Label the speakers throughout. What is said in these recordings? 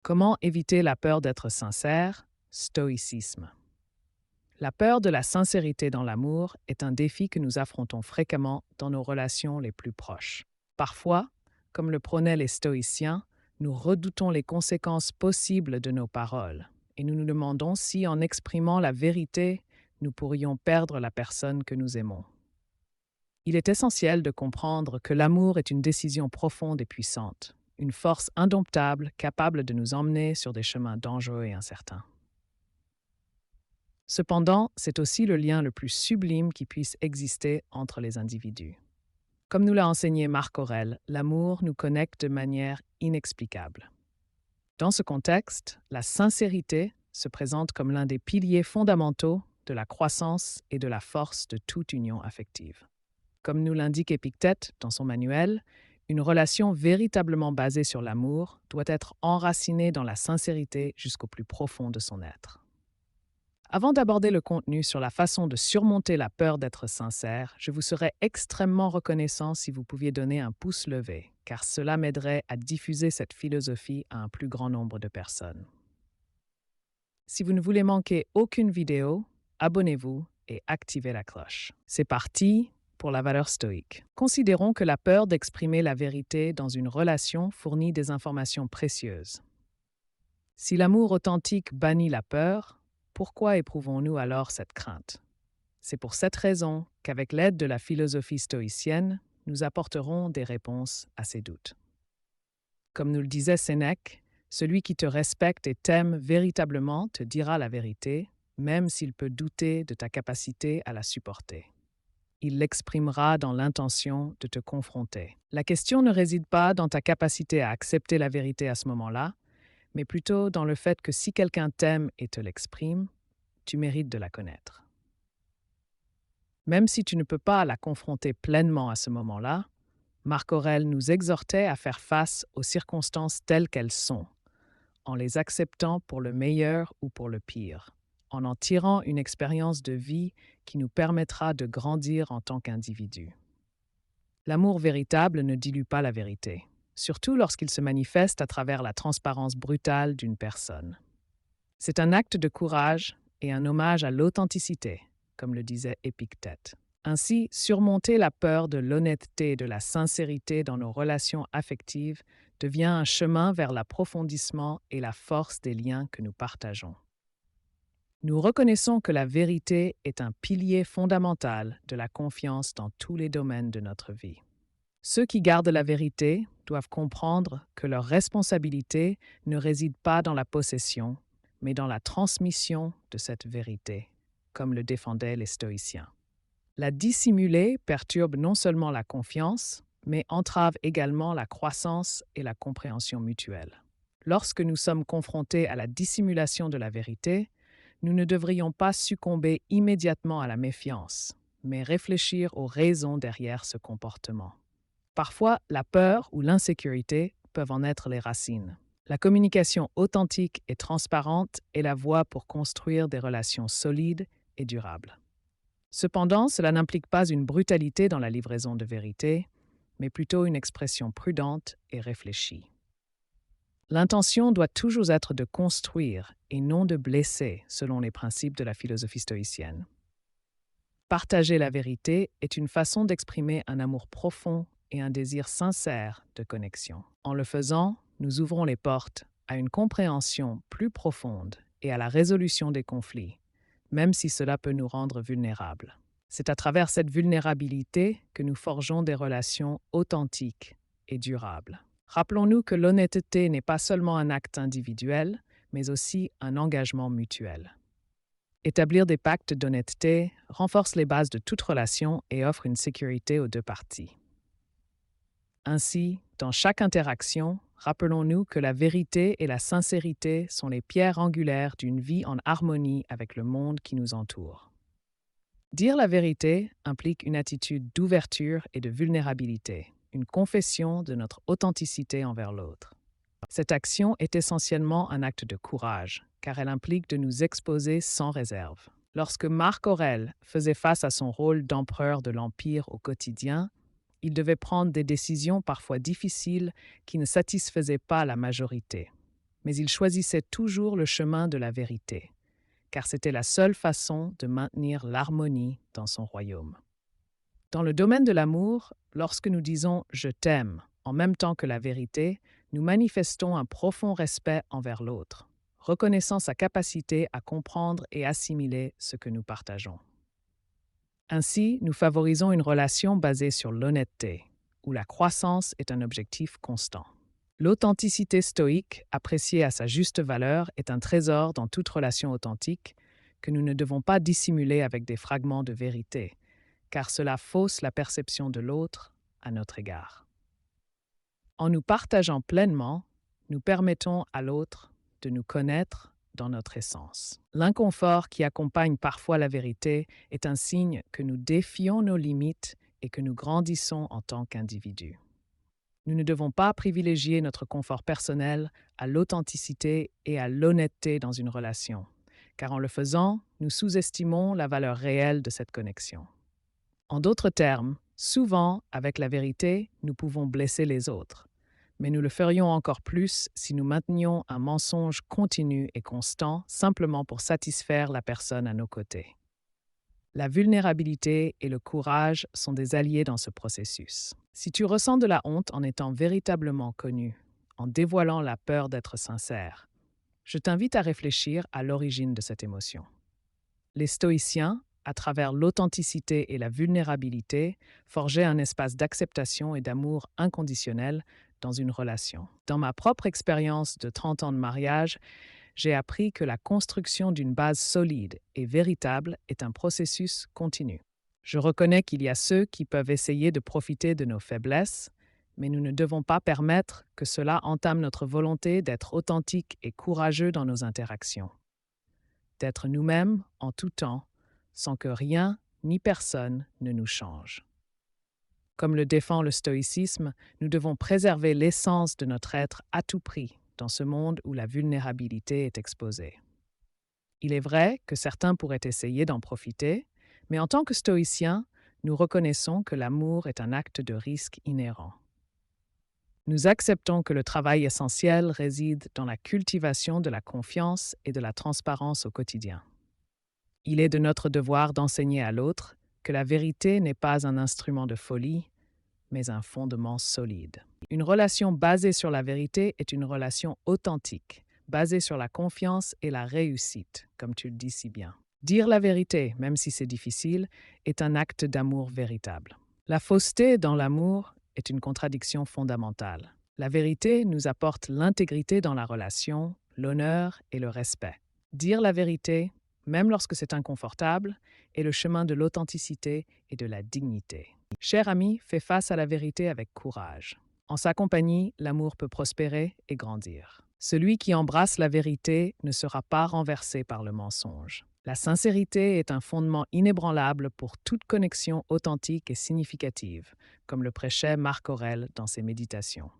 Speaker 1: Comment éviter la peur d'être sincère? Stoïcisme. La peur de la sincérité dans l'amour est un défi que nous affrontons fréquemment dans nos relations les plus proches. Parfois, comme le prônaient les stoïciens, nous redoutons les conséquences possibles de nos paroles et nous nous demandons si, en exprimant la vérité, nous pourrions perdre la personne que nous aimons. Il est essentiel de comprendre que l'amour est une décision profonde et puissante, une force indomptable capable de nous emmener sur des chemins dangereux et incertains. Cependant, c'est aussi le lien le plus sublime qui puisse exister entre les individus. Comme nous l'a enseigné Marc Aurèle, l'amour nous connecte de manière inexplicable. Dans ce contexte, la sincérité se présente comme l'un des piliers fondamentaux de la croissance et de la force de toute union affective. Comme nous l'indique Épictète dans son manuel, une relation véritablement basée sur l'amour doit être enracinée dans la sincérité jusqu'au plus profond de son être. Avant d'aborder le contenu sur la façon de surmonter la peur d'être sincère, je vous serais extrêmement reconnaissant si vous pouviez donner un pouce levé, car cela m'aiderait à diffuser cette philosophie à un plus grand nombre de personnes. Si vous ne voulez manquer aucune vidéo, abonnez-vous et activez la cloche. C'est parti pour la valeur stoïque. Considérons que la peur d'exprimer la vérité dans une relation fournit des informations précieuses. Si l'amour authentique bannit la peur, pourquoi éprouvons-nous alors cette crainte? C'est pour cette raison qu'avec l'aide de la philosophie stoïcienne, nous apporterons des réponses à ces doutes. Comme nous le disait Sénèque, celui qui te respecte et t'aime véritablement te dira la vérité, même s'il peut douter de ta capacité à la supporter. Il l'exprimera dans l'intention de te confronter. La question ne réside pas dans ta capacité à accepter la vérité à ce moment-là, mais plutôt dans le fait que si quelqu'un t'aime et te l'exprime, tu mérites de la connaître. Même si tu ne peux pas la confronter pleinement à ce moment-là, Marc Aurèle nous exhortait à faire face aux circonstances telles qu'elles sont, en les acceptant pour le meilleur ou pour le pire, en tirant une expérience de vie qui nous permettra de grandir en tant qu'individu. L'amour véritable ne dilue pas la vérité, surtout lorsqu'il se manifeste à travers la transparence brutale d'une personne. C'est un acte de courage et un hommage à l'authenticité, comme le disait Épictète. Ainsi, surmonter la peur de l'honnêteté et de la sincérité dans nos relations affectives devient un chemin vers l'approfondissement et la force des liens que nous partageons. Nous reconnaissons que la vérité est un pilier fondamental de la confiance dans tous les domaines de notre vie. Ceux qui gardent la vérité doivent comprendre que leur responsabilité ne réside pas dans la possession, mais dans la transmission de cette vérité, comme le défendaient les stoïciens. La dissimuler perturbe non seulement la confiance, mais entrave également la croissance et la compréhension mutuelle. Lorsque nous sommes confrontés à la dissimulation de la vérité, nous ne devrions pas succomber immédiatement à la méfiance, mais réfléchir aux raisons derrière ce comportement. Parfois, la peur ou l'insécurité peuvent en être les racines. La communication authentique et transparente est la voie pour construire des relations solides et durables. Cependant, cela n'implique pas une brutalité dans la livraison de vérité, mais plutôt une expression prudente et réfléchie. L'intention doit toujours être de construire et non de blesser, selon les principes de la philosophie stoïcienne. Partager la vérité est une façon d'exprimer un amour profond et un désir sincère de connexion. En le faisant, nous ouvrons les portes à une compréhension plus profonde et à la résolution des conflits, même si cela peut nous rendre vulnérables. C'est à travers cette vulnérabilité que nous forgeons des relations authentiques et durables. Rappelons-nous que l'honnêteté n'est pas seulement un acte individuel, mais aussi un engagement mutuel. Établir des pactes d'honnêteté renforce les bases de toute relation et offre une sécurité aux deux parties. Ainsi, dans chaque interaction, rappelons-nous que la vérité et la sincérité sont les pierres angulaires d'une vie en harmonie avec le monde qui nous entoure. Dire la vérité implique une attitude d'ouverture et de vulnérabilité, une confession de notre authenticité envers l'autre. Cette action est essentiellement un acte de courage, car elle implique de nous exposer sans réserve. Lorsque Marc Aurèle faisait face à son rôle d'empereur de l'Empire au quotidien, il devait prendre des décisions parfois difficiles qui ne satisfaisaient pas la majorité. mais il choisissait toujours le chemin de la vérité, car c'était la seule façon de maintenir l'harmonie dans son royaume. Dans le domaine de l'amour, lorsque nous disons « je t'aime » en même temps que la vérité, nous manifestons un profond respect envers l'autre, reconnaissant sa capacité à comprendre et assimiler ce que nous partageons. Ainsi, nous favorisons une relation basée sur l'honnêteté, où la croissance est un objectif constant. L'authenticité stoïque, appréciée à sa juste valeur, est un trésor dans toute relation authentique que nous ne devons pas dissimuler avec des fragments de vérité, car cela fausse la perception de l'autre à notre égard. En nous partageant pleinement, nous permettons à l'autre de nous connaître dans notre essence. L'inconfort qui accompagne parfois la vérité est un signe que nous défions nos limites et que nous grandissons en tant qu'individus. Nous ne devons pas privilégier notre confort personnel à l'authenticité et à l'honnêteté dans une relation, car en le faisant, nous sous-estimons la valeur réelle de cette connexion. En d'autres termes, souvent, avec la vérité, nous pouvons blesser les autres, mais nous le ferions encore plus si nous maintenions un mensonge continu et constant simplement pour satisfaire la personne à nos côtés. La vulnérabilité et le courage sont des alliés dans ce processus. Si tu ressens de la honte en étant véritablement connu, en dévoilant la peur d'être sincère, je t'invite à réfléchir à l'origine de cette émotion. Les stoïciens, à travers l'authenticité et la vulnérabilité, forgeaient un espace d'acceptation et d'amour inconditionnel dans une relation. Dans ma propre expérience de 30 ans de mariage, j'ai appris que la construction d'une base solide et véritable est un processus continu. Je reconnais qu'il y a ceux qui peuvent essayer de profiter de nos faiblesses, mais nous ne devons pas permettre que cela entame notre volonté d'être authentiques et courageux dans nos interactions. D'être nous-mêmes en tout temps, sans que rien ni personne ne nous change. Comme le défend le stoïcisme, nous devons préserver l'essence de notre être à tout prix dans ce monde où la vulnérabilité est exposée. Il est vrai que certains pourraient essayer d'en profiter, mais en tant que stoïciens, nous reconnaissons que l'amour est un acte de risque inhérent. Nous acceptons que le travail essentiel réside dans la cultivation de la confiance et de la transparence au quotidien. Il est de notre devoir d'enseigner à l'autre que la vérité n'est pas un instrument de folie, mais un fondement solide. Une relation basée sur la vérité est une relation authentique, basée sur la confiance et la réussite, comme tu le dis si bien. Dire la vérité, même si c'est difficile, est un acte d'amour véritable. La fausseté dans l'amour est une contradiction fondamentale. La vérité nous apporte l'intégrité dans la relation, l'honneur et le respect. Dire la vérité, même lorsque c'est inconfortable, est le chemin de l'authenticité et de la dignité. Cher ami, fais face à la vérité avec courage. En sa compagnie, l'amour peut prospérer et grandir. Celui qui embrasse la vérité ne sera pas renversé par le mensonge. La sincérité est un fondement inébranlable pour toute connexion authentique et significative, comme le prêchait Marc Aurèle dans ses méditations.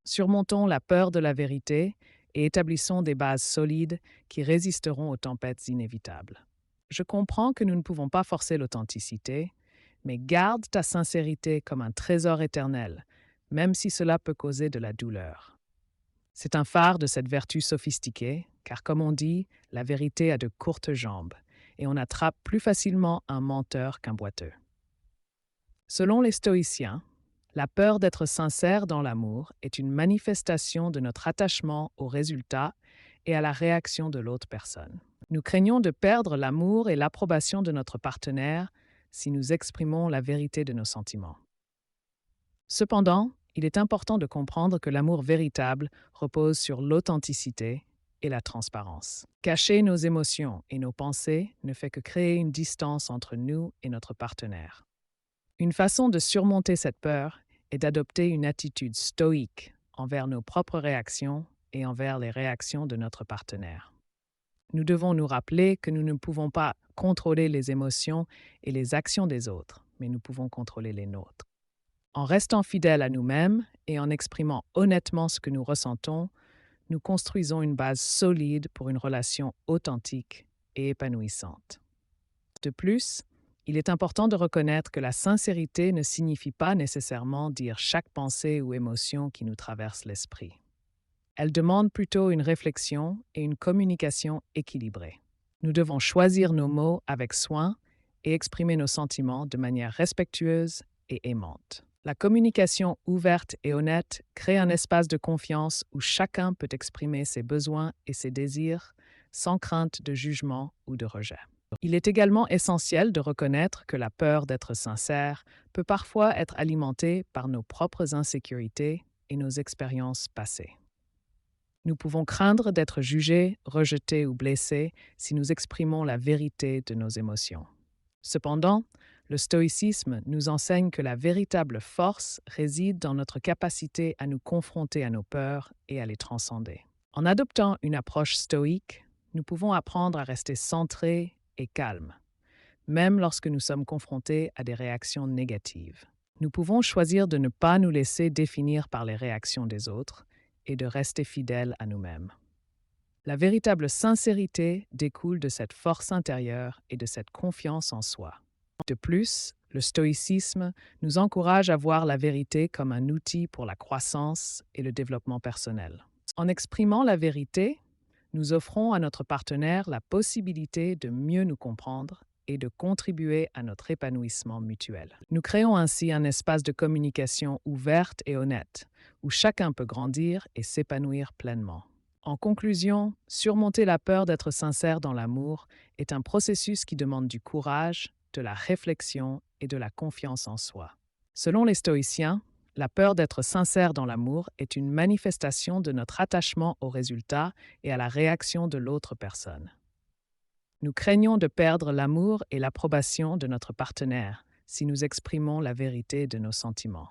Speaker 1: Surmontons la peur de la vérité et établissons des bases solides qui résisteront aux tempêtes inévitables. Je comprends que nous ne pouvons pas forcer l'authenticité, mais garde ta sincérité comme un trésor éternel, même si cela peut causer de la douleur. C'est un phare de cette vertu sophistiquée, car comme on dit, la vérité a de courtes jambes, et on attrape plus facilement un menteur qu'un boiteux. Selon les stoïciens, la peur d'être sincère dans l'amour est une manifestation de notre attachement au résultat et à la réaction de l'autre personne. Nous craignons de perdre l'amour et l'approbation de notre partenaire si nous exprimons la vérité de nos sentiments. Cependant, il est important de comprendre que l'amour véritable repose sur l'authenticité et la transparence. Cacher nos émotions et nos pensées ne fait que créer une distance entre nous et notre partenaire. Une façon de surmonter cette peur est d'adopter une attitude stoïque envers nos propres réactions et envers les réactions de notre partenaire. Nous devons nous rappeler que nous ne pouvons pas contrôler les émotions et les actions des autres, mais nous pouvons contrôler les nôtres. En restant fidèles à nous-mêmes et en exprimant honnêtement ce que nous ressentons, nous construisons une base solide pour une relation authentique et épanouissante. De plus, il est important de reconnaître que la sincérité ne signifie pas nécessairement dire chaque pensée ou émotion qui nous traverse l'esprit. Elle demande plutôt une réflexion et une communication équilibrée. Nous devons choisir nos mots avec soin et exprimer nos sentiments de manière respectueuse et aimante. La communication ouverte et honnête crée un espace de confiance où chacun peut exprimer ses besoins et ses désirs sans crainte de jugement ou de rejet. Il est également essentiel de reconnaître que la peur d'être sincère peut parfois être alimentée par nos propres insécurités et nos expériences passées. Nous pouvons craindre d'être jugés, rejetés ou blessés si nous exprimons la vérité de nos émotions. Cependant, le stoïcisme nous enseigne que la véritable force réside dans notre capacité à nous confronter à nos peurs et à les transcender. En adoptant une approche stoïque, nous pouvons apprendre à rester centrés et calmes, même lorsque nous sommes confrontés à des réactions négatives. Nous pouvons choisir de ne pas nous laisser définir par les réactions des autres et de rester fidèles à nous-mêmes. La véritable sincérité découle de cette force intérieure et de cette confiance en soi. De plus, le stoïcisme nous encourage à voir la vérité comme un outil pour la croissance et le développement personnel. En exprimant la vérité, nous offrons à notre partenaire la possibilité de mieux nous comprendre et de contribuer à notre épanouissement mutuel. Nous créons ainsi un espace de communication ouverte et honnête, où chacun peut grandir et s'épanouir pleinement. En conclusion, surmonter la peur d'être sincère dans l'amour est un processus qui demande du courage, de la réflexion et de la confiance en soi. Selon les stoïciens, la peur d'être sincère dans l'amour est une manifestation de notre attachement au résultat et à la réaction de l'autre personne. Nous craignons de perdre l'amour et l'approbation de notre partenaire si nous exprimons la vérité de nos sentiments.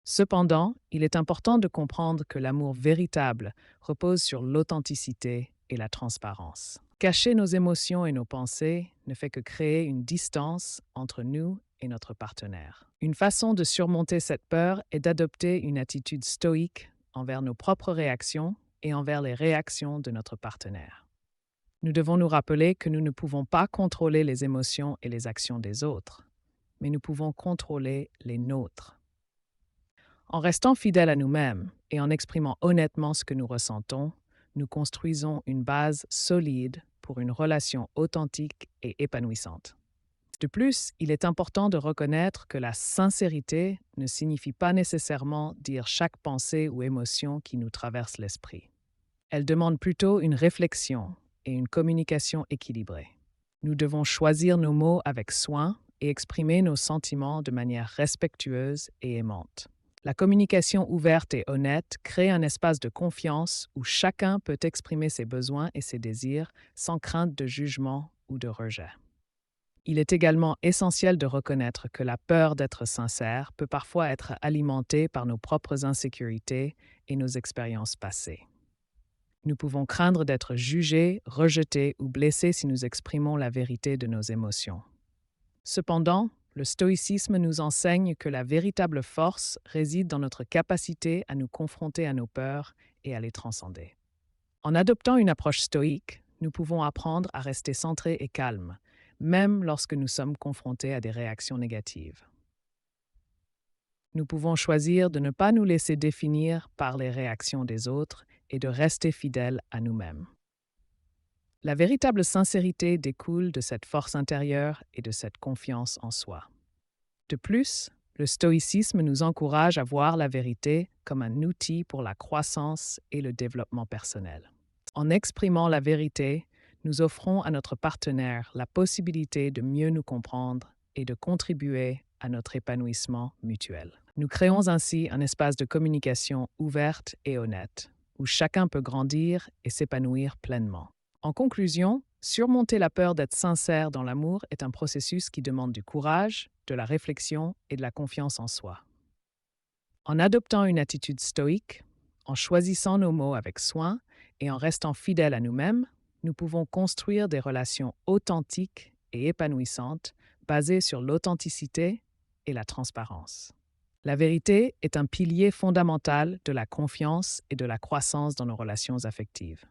Speaker 1: Cependant, il est important de comprendre que l'amour véritable repose sur l'authenticité et la transparence. Cacher nos émotions et nos pensées ne fait que créer une distance entre nous et notre partenaire. Une façon de surmonter cette peur est d'adopter une attitude stoïque envers nos propres réactions et envers les réactions de notre partenaire. Nous devons nous rappeler que nous ne pouvons pas contrôler les émotions et les actions des autres, mais nous pouvons contrôler les nôtres. En restant fidèles à nous-mêmes et en exprimant honnêtement ce que nous ressentons, nous construisons une base solide pour une relation authentique et épanouissante. De plus, il est important de reconnaître que la sincérité ne signifie pas nécessairement dire chaque pensée ou émotion qui nous traverse l'esprit. Elle demande plutôt une réflexion et une communication équilibrée. Nous devons choisir nos mots avec soin et exprimer nos sentiments de manière respectueuse et aimante. La communication ouverte et honnête crée un espace de confiance où chacun peut exprimer ses besoins et ses désirs sans crainte de jugement ou de rejet. Il est également essentiel de reconnaître que la peur d'être sincère peut parfois être alimentée par nos propres insécurités et nos expériences passées. Nous pouvons craindre d'être jugés, rejetés ou blessés si nous exprimons la vérité de nos émotions. Cependant, le stoïcisme nous enseigne que la véritable force réside dans notre capacité à nous confronter à nos peurs et à les transcender. En adoptant une approche stoïque, nous pouvons apprendre à rester centrés et calmes, même lorsque nous sommes confrontés à des réactions négatives. Nous pouvons choisir de ne pas nous laisser définir par les réactions des autres et de rester fidèles à nous-mêmes. La véritable sincérité découle de cette force intérieure et de cette confiance en soi. De plus, le stoïcisme nous encourage à voir la vérité comme un outil pour la croissance et le développement personnel. En exprimant la vérité, nous offrons à notre partenaire la possibilité de mieux nous comprendre et de contribuer à notre épanouissement mutuel. Nous créons ainsi un espace de communication ouverte et honnête, où chacun peut grandir et s'épanouir pleinement. En conclusion, surmonter la peur d'être sincère dans l'amour est un processus qui demande du courage, de la réflexion et de la confiance en soi. En adoptant une attitude stoïque, en choisissant nos mots avec soin et en restant fidèles à nous-mêmes, nous pouvons construire des relations authentiques et épanouissantes basées sur l'authenticité et la transparence. La vérité est un pilier fondamental de la confiance et de la croissance dans nos relations affectives.